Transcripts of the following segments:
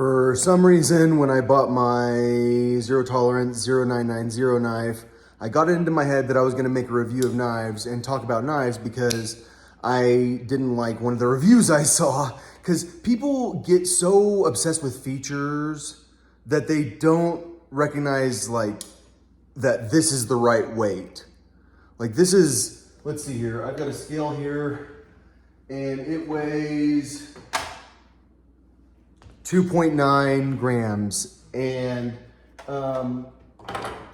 For some reason, when I bought my zero tolerance 0990 knife, I got it into my head that I was gonna make a review of knives and talk about knives because I didn't like one of the reviews I saw. Because people get so obsessed with features that they don't recognize like that this is the right weight. Like this is, let's see here, I've got a scale here and it weighs 2.9 grams. And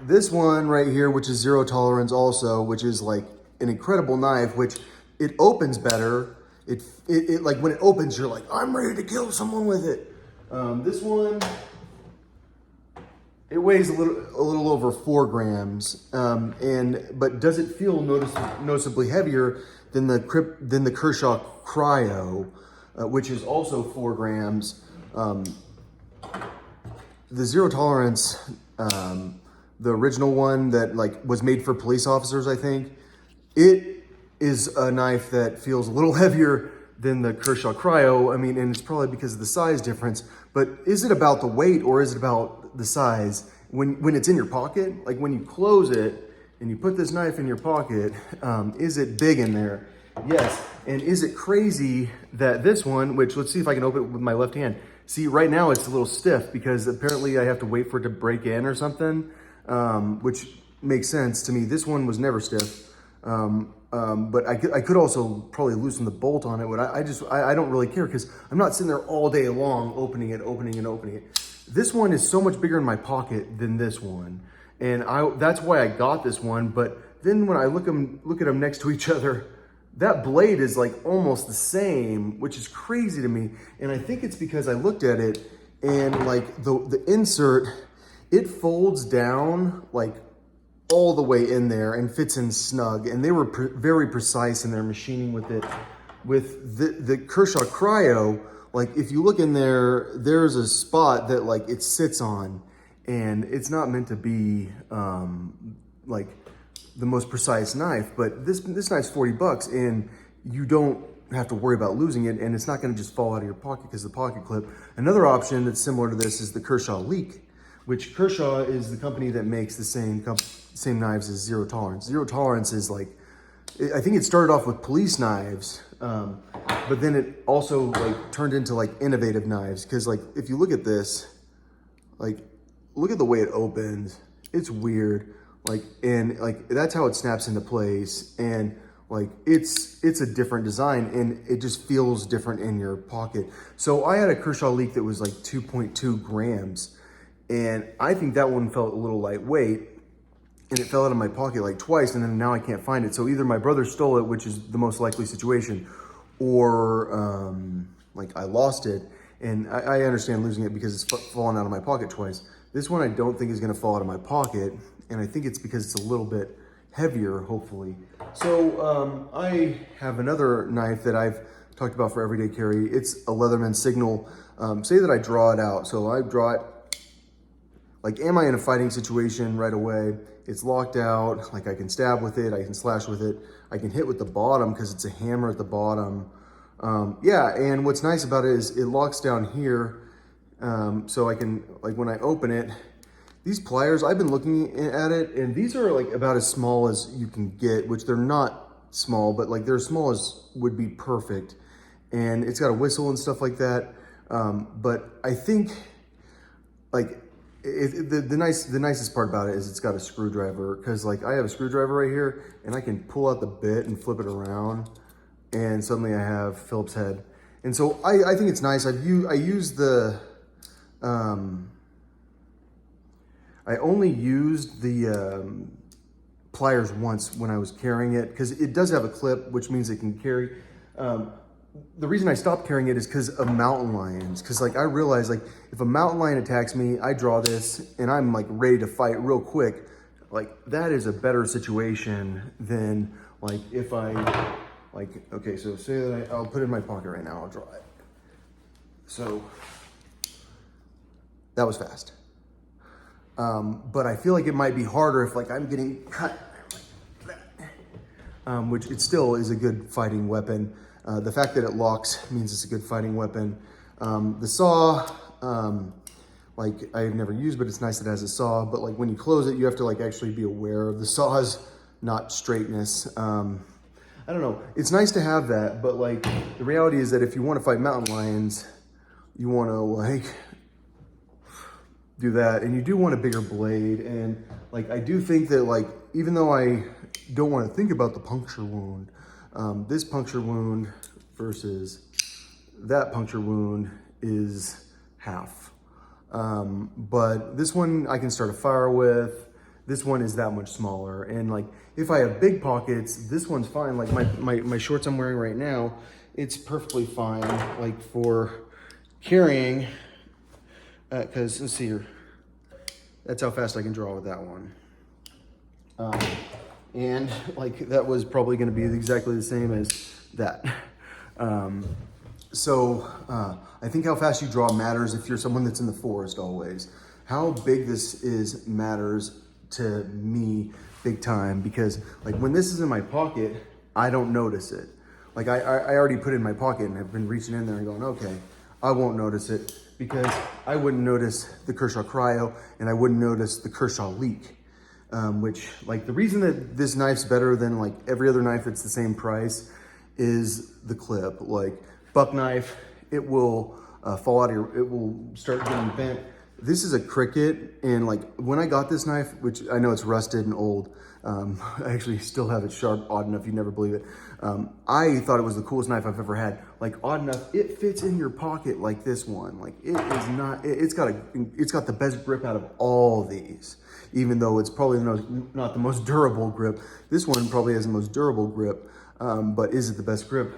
this one right here, which is zero tolerance also, which is like an incredible knife, which it opens better. It like when it opens, you're like, I'm ready to kill someone with it. This one, it weighs a little over 4 grams, but does it feel noticeably heavier than the Kershaw Cryo, which is also 4 grams. The zero tolerance, the original one that like was made for police officers, I think, it is a knife that feels a little heavier than the Kershaw Cryo. I mean, and it's probably because of the size difference, but is it about the weight or is it about the size? When it's in your pocket, like when you close it and you put this knife in your pocket, is it big in there? Yes. And is it crazy that this one, which let's see if I can open it with my left hand. See, right now it's a little stiff because apparently I have to wait for it to break in or something, which makes sense to me. This one was never stiff. But I could also probably loosen the bolt on it, but I don't really care because I'm not sitting there all day long opening it. This one is so much bigger in my pocket than this one. And that's why I got this one. But then when I look at them next to each other, that blade is like almost the same, which is crazy to me. And I think it's because I looked at it and like the insert, it folds down like all the way in there and fits in snug. And they were very precise in their machining with it. With the Kershaw Cryo, like if you look in there, there's a spot that like it sits on and it's not meant to be like the most precise knife, but this knife's $40 and you don't have to worry about losing it and it's not gonna just fall out of your pocket because of the pocket clip. Another option that's similar to this is the Kershaw Leek, which Kershaw is the company that makes the same knives as zero tolerance. Zero tolerance is like, I think it started off with police knives, but then it also like turned into like innovative knives. Cause like, if you look at this, like, look at the way it opens. It's weird. Like, and like, that's how it snaps into place. And like, it's a different design and it just feels different in your pocket. So I had a Kershaw Leek that was like 2.2 grams. And I think that one felt a little lightweight and it fell out of my pocket like twice and then now I can't find it. So either my brother stole it, which is the most likely situation, or like I lost it. And I understand losing it because it's fallen out of my pocket twice. This one I don't think is gonna fall out of my pocket. And I think it's because it's a little bit heavier, hopefully. So I have another knife that I've talked about for everyday carry. It's a Leatherman Signal. Say that I draw it out. So I draw it, like, am I in a fighting situation right away? It's locked out, like I can stab with it, I can slash with it, I can hit with the bottom because it's a hammer at the bottom. Yeah, and what's nice about it is it locks down here. So I can, like when I open it, these pliers, I've been looking at it and these are like about as small as you can get, which they're not small, but like they're as small as would be perfect. And it's got a whistle and stuff like that. But I think like the nicest part about it is it's got a screwdriver, because like I have a screwdriver right here and I can pull out the bit and flip it around and suddenly I have Phillips head. And so I think it's nice. I used the, I only used the pliers once when I was carrying it because it does have a clip, which means it can carry. The reason I stopped carrying it is because of mountain lions. Because like I realized like if a mountain lion attacks me, I draw this and I'm like ready to fight real quick. Like that is a better situation than like if I like, okay, so say that I'll put it in my pocket right now, I'll draw it. So that was fast. But I feel like it might be harder if like I'm getting cut like that, which it still is a good fighting weapon. The fact that it locks means it's a good fighting weapon. The saw, like I've never used, but it's nice that it has a saw. But like when you close it, you have to like actually be aware of the saw's not straightness. I don't know. It's nice to have that, but like the reality is that if you want to fight mountain lions, you want to like do that, and you do want a bigger blade. And like I do think that like even though I don't want to think about the puncture wound, this puncture wound versus that puncture wound is half. But this one I can start a fire with. This one is that much smaller. And like, if I have big pockets, this one's fine. Like my shorts I'm wearing right now, it's perfectly fine, like for carrying, cause let's see here. That's how fast I can draw with that one. And like, that was probably gonna be exactly the same as that. So I think how fast you draw matters if you're someone that's in the forest always. How big this is matters to me big time, because like when this is in my pocket, I don't notice it. Like I already put it in my pocket and I've been reaching in there and going, okay, I won't notice it because I wouldn't notice the Kershaw Cryo and I wouldn't notice the Kershaw Leek, which like the reason that this knife's better than like every other knife that's the same price is the clip. Like buck knife, it will fall out of your, it will start getting bent. This is a Cricut, and like when I got this knife, which I know it's rusted and old, I actually still have it sharp, odd enough, you'd never believe it. I thought it was the coolest knife I've ever had. Like odd enough, it fits in your pocket like this one. Like it is not, it's got the best grip out of all of these, even though it's probably not the most durable grip. This one probably has the most durable grip, but is it the best grip?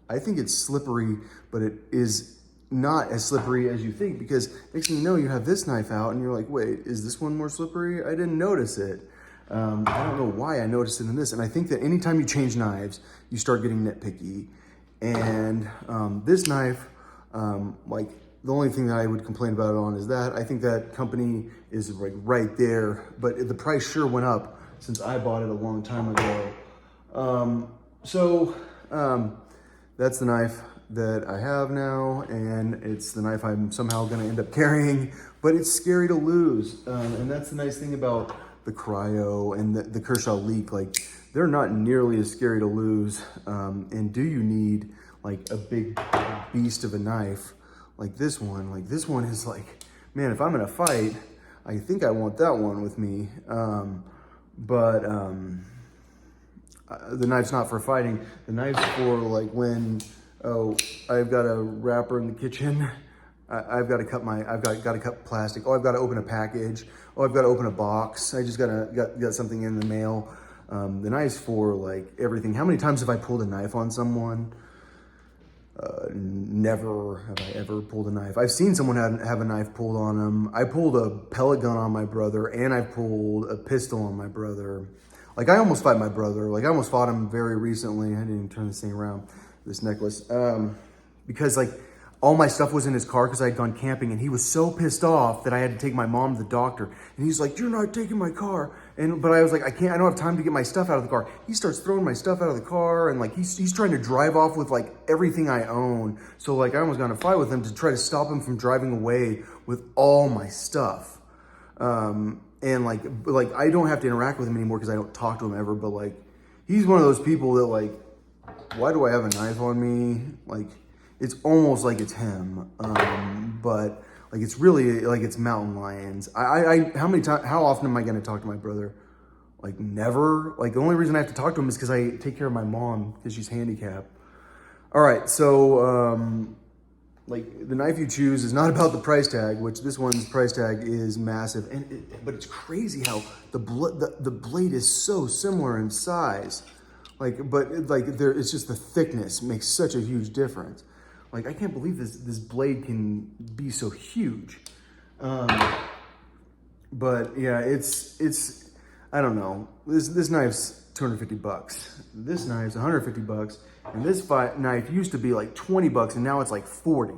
I think it's slippery, but it is not as slippery as you think, because next thing you know, you have this knife out and you're like, wait, is this one more slippery? I didn't notice it. I don't know why I noticed it in this. And I think that anytime you change knives, you start getting nitpicky. And this knife, like the only thing that I would complain about it on is that I think that company is like right there, but the price sure went up since I bought it a long time ago. That's the knife that I have now, and it's the knife I'm somehow gonna end up carrying, but it's scary to lose. And that's the nice thing about the Cryo and the Kershaw Leek. Like, they're not nearly as scary to lose. And do you need like a big beast of a knife like this one? Like this one is like, man, if I'm gonna fight, I think I want that one with me. The knife's not for fighting. The knife's for like when, oh, I've got a wrapper in the kitchen. I've got to cut plastic. Oh, I've got to open a package. Oh, I've got to open a box. I just got something in the mail. The knife's for like everything. How many times have I pulled a knife on someone? Never have I ever pulled a knife. I've seen someone have a knife pulled on them. I pulled a pellet gun on my brother, and I pulled a pistol on my brother. Like I almost fought my brother. Like I almost fought him very recently. I didn't even turn this thing around. This necklace, because like all my stuff was in his car because I had gone camping, and he was so pissed off that I had to take my mom to the doctor. And he's like, "You're not taking my car." But I was like, I don't have time to get my stuff out of the car. He starts throwing my stuff out of the car, and like he's trying to drive off with like everything I own. So like I almost got in a fight with him to try to stop him from driving away with all my stuff. And like I don't have to interact with him anymore because I don't talk to him ever. But like he's one of those people that like, why do I have a knife on me? Like, it's almost like it's him. But like, it's really like it's mountain lions. How often am I going to talk to my brother? Like never. Like the only reason I have to talk to him is because I take care of my mom because she's handicapped. All right. So, like the knife you choose is not about the price tag, which this one's price tag is massive. But it's crazy how the blade is so similar in size. It's just the thickness makes such a huge difference. Like I can't believe this blade can be so huge. But yeah, it's I don't know. This knife's $250. This knife's $150, and this knife used to be like $20, and now it's like 40.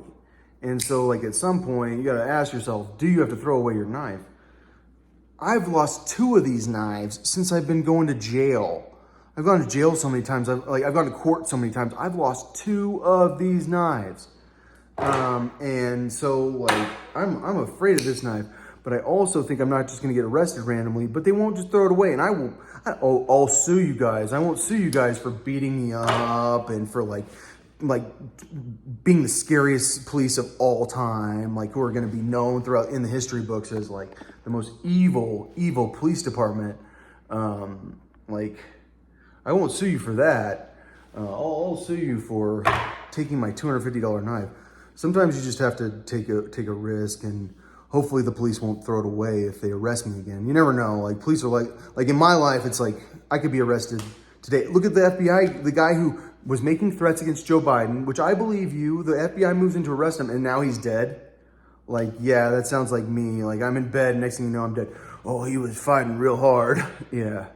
And so like at some point you got to ask yourself, do you have to throw away your knife? I've lost 2 of these knives since I've been going to jail. I've gone to jail so many times. I've gone to court so many times. I've lost 2 of these knives. And so like, I'm afraid of this knife, but I also think I'm not just gonna get arrested randomly, but they won't just throw it away. And I'll sue you guys. I won't sue you guys for beating me up and for like being the scariest police of all time, like who are going to be known throughout in the history books as like the most evil police department. Like I won't sue you for that. I'll sue you for taking my $250 knife. Sometimes you just have to take a risk, and hopefully the police won't throw it away if they arrest me again. You never know. Like police are like in my life, it's like I could be arrested today. Look at the FBI, the guy who was making threats against Joe Biden, which I believe you. The FBI moves in to arrest him, and now he's dead. Like, yeah, that sounds like me. Like I'm in bed, next thing you know, I'm dead. Oh, he was fighting real hard. Yeah.